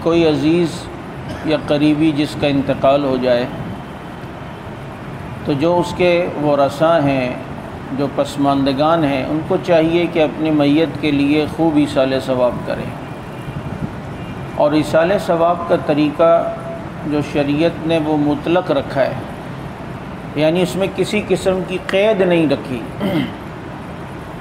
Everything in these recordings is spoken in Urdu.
کوئی عزیز یا قریبی جس کا انتقال ہو جائے تو جو اس کے ورثاء ہیں، جو پسماندگان ہیں، ان کو چاہیے کہ اپنی میت کے لیے خوب ایصال ثواب کریں۔ اور ایصال ثواب کا طریقہ جو شریعت نے وہ مطلق رکھا ہے، یعنی اس میں کسی قسم کی قید نہیں رکھی۔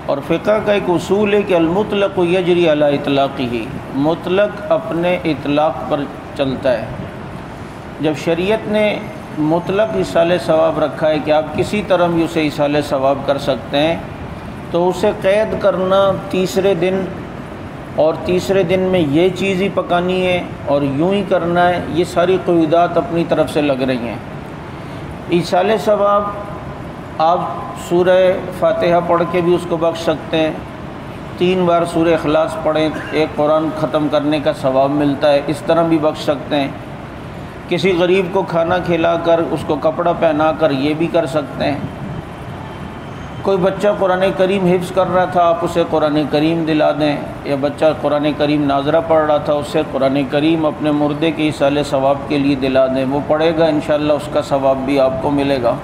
اور فقہ کا ایک اصول ہے کہ المطلق یجری علی اطلاقہ، مطلق اپنے اطلاق پر چلتا ہے۔ جب شریعت نے مطلق ایصال ثواب رکھا ہے کہ آپ کسی طرح بھی اسے ایصال ثواب کر سکتے ہیں، تو اسے قید کرنا تیسرے دن اور تیسرے دن میں یہ چیز ہی پکانی ہے اور یوں ہی کرنا ہے، یہ ساری قیودات اپنی طرف سے لگ رہی ہیں۔ ایصال ثواب آپ سورہ فاتحہ پڑھ کے بھی اس کو بخش سکتے ہیں، 3 بار سورہ اخلاص پڑھیں، ایک قرآن ختم کرنے کا ثواب ملتا ہے، اس طرح بھی بخش سکتے ہیں۔ کسی غریب کو کھانا کھلا کر اس کو کپڑا پہنا کر یہ بھی کر سکتے ہیں۔ کوئی بچہ قرآن کریم حفظ کر رہا تھا، آپ اسے قرآن کریم دلا دیں، یا بچہ قرآن کریم ناظرہ پڑھ رہا تھا، اسے قرآن کریم اپنے مردے کے ایصال ثواب کے لیے دلا دیں، وہ پڑھے گا، انشاءاللہ اس کا ثواب بھی آپ کو ملے گا۔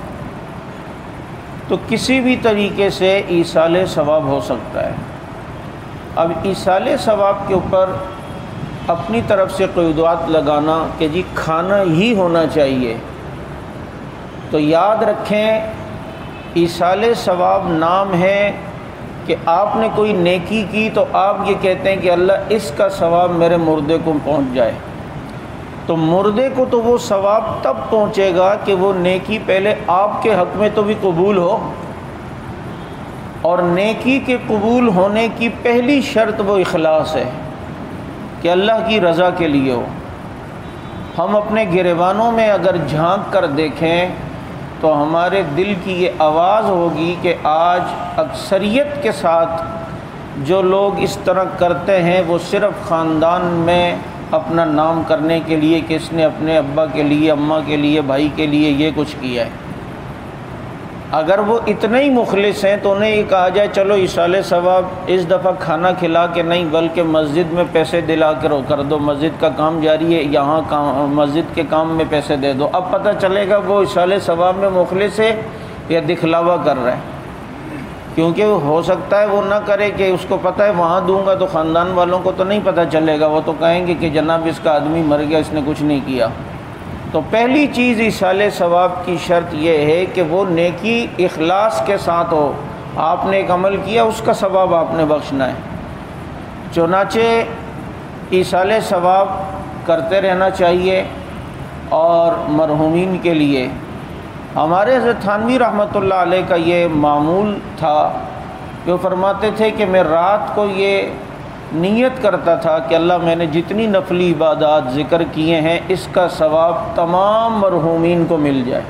تو کسی بھی طریقے سے ایصال ثواب ہو سکتا ہے۔ اب ایصال ثواب کے اوپر اپنی طرف سے قیودات لگانا کہ جی کھانا ہی ہونا چاہیے، تو یاد رکھیں ایصال ثواب نام ہے کہ آپ نے کوئی نیکی کی تو آپ یہ کہتے ہیں کہ اللہ اس کا ثواب میرے مردے کو پہنچ جائے۔ تو مردے کو تو وہ ثواب تب پہنچے گا کہ وہ نیکی پہلے آپ کے حق میں تو بھی قبول ہو، اور نیکی کے قبول ہونے کی پہلی شرط وہ اخلاص ہے کہ اللہ کی رضا کے لیے ہو۔ ہم اپنے گریبانوں میں اگر جھانک کر دیکھیں تو ہمارے دل کی یہ آواز ہوگی کہ آج اکثریت کے ساتھ جو لوگ اس طرح کرتے ہیں وہ صرف خاندان میں اپنا نام کرنے کے لیے کہ اس نے اپنے ابا کے لیے، اماں کے لیے، بھائی کے لیے یہ کچھ کیا ہے۔ اگر وہ اتنے ہی مخلص ہیں تو انہیں یہ کہا جائے چلو ایصال ثواب اس دفعہ کھانا کھلا کے نہیں بلکہ مسجد میں پیسے دلا کر دو، مسجد کا کام جاری ہے، یہاں مسجد کے کام میں پیسے دے دو، اب پتہ چلے گا وہ ایصال ثواب میں مخلص ہے یا دکھلاوا کر رہا ہے۔ کیونکہ ہو سکتا ہے وہ نہ کرے کہ اس کو پتہ ہے وہاں دوں گا تو خاندان والوں کو تو نہیں پتہ چلے گا، وہ تو کہیں گے کہ جناب اس کا آدمی مر گیا، اس نے کچھ نہیں کیا۔ تو پہلی چیز ایصال ثواب کی شرط یہ ہے کہ وہ نیکی اخلاص کے ساتھ ہو، آپ نے ایک عمل کیا اس کا ثواب آپ نے بخشنا ہے۔ چنانچہ ایصال ثواب کرتے رہنا چاہیے۔ اور مرحومین کے لیے ہمارے حضرت تھانوی رحمۃ اللہ علیہ کا یہ معمول تھا کہ وہ فرماتے تھے کہ میں رات کو یہ نیت کرتا تھا کہ اللہ میں نے جتنی نفلی عبادات ذکر کیے ہیں اس کا ثواب تمام مرحومین کو مل جائے۔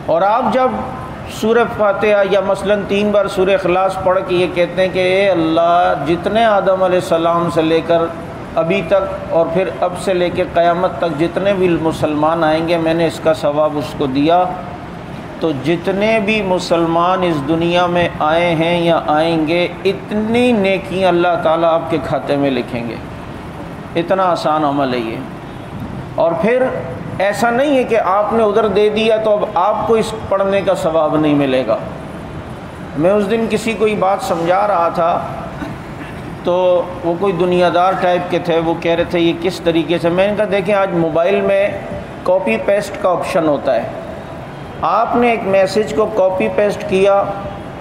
اور آپ جب سورہ فاتحہ یا مثلاً 3 بار سورہ اخلاص پڑھ کے یہ کہتے ہیں کہ اے اللہ جتنے آدم علیہ السلام سے لے کر ابھی تک اور پھر اب سے لے کے قیامت تک جتنے بھی مسلمان آئیں گے میں نے اس کا ثواب اس کو دیا، تو جتنے بھی مسلمان اس دنیا میں آئے ہیں یا آئیں گے اتنی نیکیاں اللہ تعالیٰ آپ کے کھاتے میں لکھیں گے۔ اتنا آسان عمل ہے یہ۔ اور پھر ایسا نہیں ہے کہ آپ نے ادھر دے دیا تو اب آپ کو اس پڑھنے کا ثواب نہیں ملے گا۔ میں اس دن کسی کو یہ بات سمجھا رہا تھا تو وہ کوئی دنیا دار ٹائپ کے تھے، وہ کہہ رہے تھے یہ کس طریقے سے، میں نے کہا دیکھیں آج موبائل میں کاپی پیسٹ کا آپشن ہوتا ہے، آپ نے ایک میسج کو کاپی پیسٹ کیا،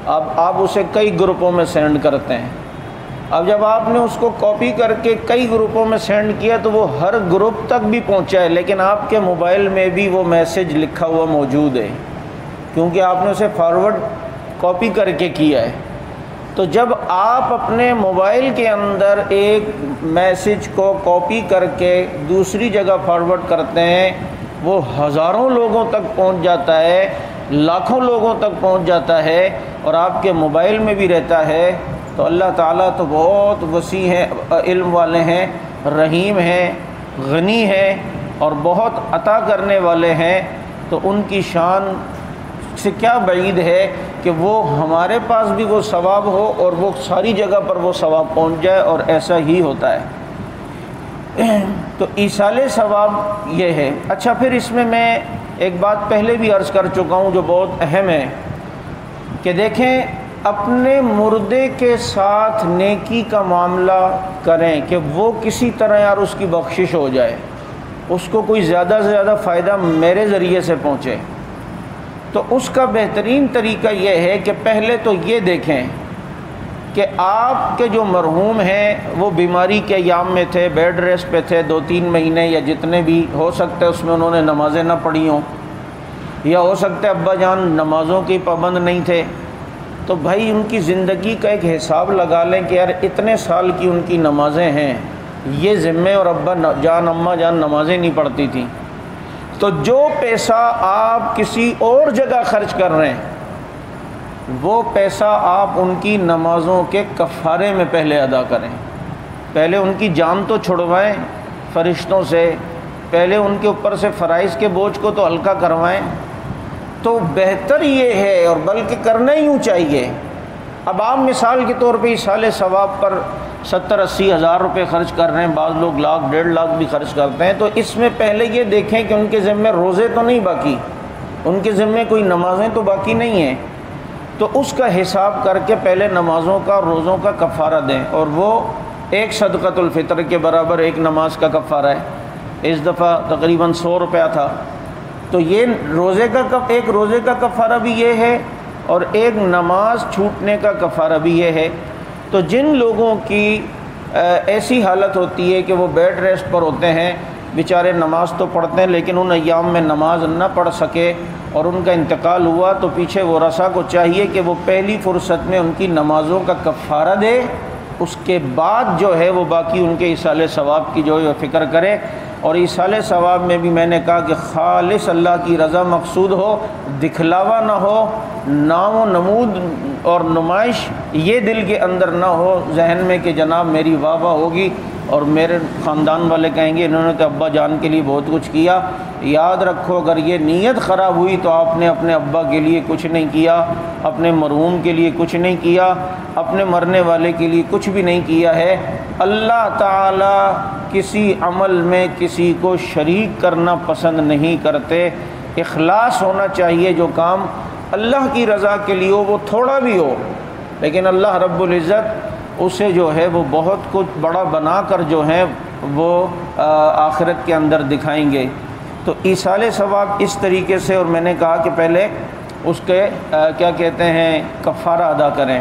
اب آپ اسے کئی گروپوں میں سینڈ کرتے ہیں، اب جب آپ نے اس کو کاپی کر کے کئی گروپوں میں سینڈ کیا تو وہ ہر گروپ تک بھی پہنچا ہے، لیکن آپ کے موبائل میں بھی وہ میسج لکھا ہوا موجود ہے کیونکہ آپ نے اسے فارورڈ کاپی کر کے کیا ہے۔ تو جب آپ اپنے موبائل کے اندر ایک میسج کو کاپی کر کے دوسری جگہ فارورڈ کرتے ہیں وہ ہزاروں لوگوں تک پہنچ جاتا ہے، لاکھوں لوگوں تک پہنچ جاتا ہے اور آپ کے موبائل میں بھی رہتا ہے، تو اللہ تعالیٰ تو بہت وسیع ہے، علم والے ہیں، رحیم ہیں، غنی ہیں اور بہت عطا کرنے والے ہیں، تو ان کی شان سے کیا بعید ہے کہ وہ ہمارے پاس بھی وہ ثواب ہو اور وہ ساری جگہ پر وہ ثواب پہنچ جائے، اور ایسا ہی ہوتا ہے۔ تو ایصال ثواب یہ ہے۔ اچھا، پھر اس میں ایک بات پہلے بھی عرض کر چکا ہوں جو بہت اہم ہے کہ دیکھیں، اپنے مردے کے ساتھ نیکی کا معاملہ کریں کہ وہ کسی طرح یار اس کی بخشش ہو جائے، اس کو کوئی زیادہ سے زیادہ فائدہ میرے ذریعے سے پہنچے۔ تو اس کا بہترین طریقہ یہ ہے کہ پہلے تو یہ دیکھیں کہ آپ کے جو مرحوم ہیں وہ بیماری کے ایام میں تھے، بیڈ ریسٹ پہ تھے 2-3 مہینے یا جتنے بھی ہو سکتے اس میں انہوں نے نمازیں نہ پڑھی ہوں، یا ہو سکتا ہے ابا جان نمازوں کی پابند نہیں تھے، تو بھائی ان کی زندگی کا ایک حساب لگا لیں کہ یار اتنے سال کی ان کی نمازیں ہیں، یہ ذمے، اور ابا جان اماں جان نمازیں نہیں پڑھتی تھیں، تو جو پیسہ آپ کسی اور جگہ خرچ کر رہے ہیں وہ پیسہ آپ ان کی نمازوں کے کفارے میں پہلے ادا کریں، پہلے ان کی جان تو چھڑوائیں فرشتوں سے، پہلے ان کے اوپر سے فرائض کے بوجھ کو تو ہلکا کروائیں۔ تو بہتر یہ ہے، اور بلکہ کرنا ہی یوں چاہیے۔ اب آپ مثال کے طور پہ ایصال ثواب پر 70-80 ہزار روپے خرچ کر رہے ہیں، بعض لوگ 1,00,000-1,50,000 بھی خرچ کرتے ہیں، تو اس میں پہلے یہ دیکھیں کہ ان کے ذمے روزے تو نہیں باقی، ان کے ذمے کوئی نمازیں تو باقی نہیں ہیں، تو اس کا حساب کر کے پہلے نمازوں کا روزوں کا کفارہ دیں، اور وہ ایک صدقۃ الفطر کے برابر ایک نماز کا کفارہ ہے۔ اس دفعہ تقریباً 100 روپیہ تھا، تو یہ ایک روزے کا کفارہ بھی یہ ہے، اور ایک نماز چھوٹنے کا کفارہ بھی یہ ہے۔ تو جن لوگوں کی ایسی حالت ہوتی ہے کہ وہ بیڈ ریسٹ پر ہوتے ہیں، بیچارے نماز تو پڑھتے ہیں لیکن ان ایام میں نماز نہ پڑھ سکے اور ان کا انتقال ہوا، تو پیچھے ورثاء کو چاہیے کہ وہ پہلی فرصت میں ان کی نمازوں کا کفارہ دے، اس کے بعد جو ہے وہ باقی ان کے ایصال ثواب کی جو ہے فکر کرے۔ اور ایصال ثواب میں بھی میں نے کہا کہ خالص اللہ کی رضا مقصود ہو، دکھلاوا نہ ہو، نام و نمود اور نمائش یہ دل کے اندر نہ ہو ذہن میں کہ جناب میری واہ واہ ہوگی اور میرے خاندان والے کہیں گے انہوں نے تو ابا جان کے لیے بہت کچھ کیا۔ یاد رکھو اگر یہ نیت خراب ہوئی تو آپ نے اپنے ابا کے لیے کچھ نہیں کیا، اپنے مرحوم کے لیے کچھ نہیں کیا، اپنے مرنے والے کے لیے کچھ بھی نہیں کیا ہے۔ اللہ تعالیٰ کسی عمل میں کسی کو شریک کرنا پسند نہیں کرتے، اخلاص ہونا چاہیے، جو کام اللہ کی رضا کے لیے ہو وہ تھوڑا بھی ہو، لیکن اللہ رب العزت اسے جو ہے وہ بہت کچھ بڑا بنا کر جو ہے وہ آخرت کے اندر دکھائیں گے۔ تو ایصال ثواب اس طریقے سے، اور میں نے کہا کہ پہلے اس کے کیا کہتے ہیں کفارہ ادا کریں۔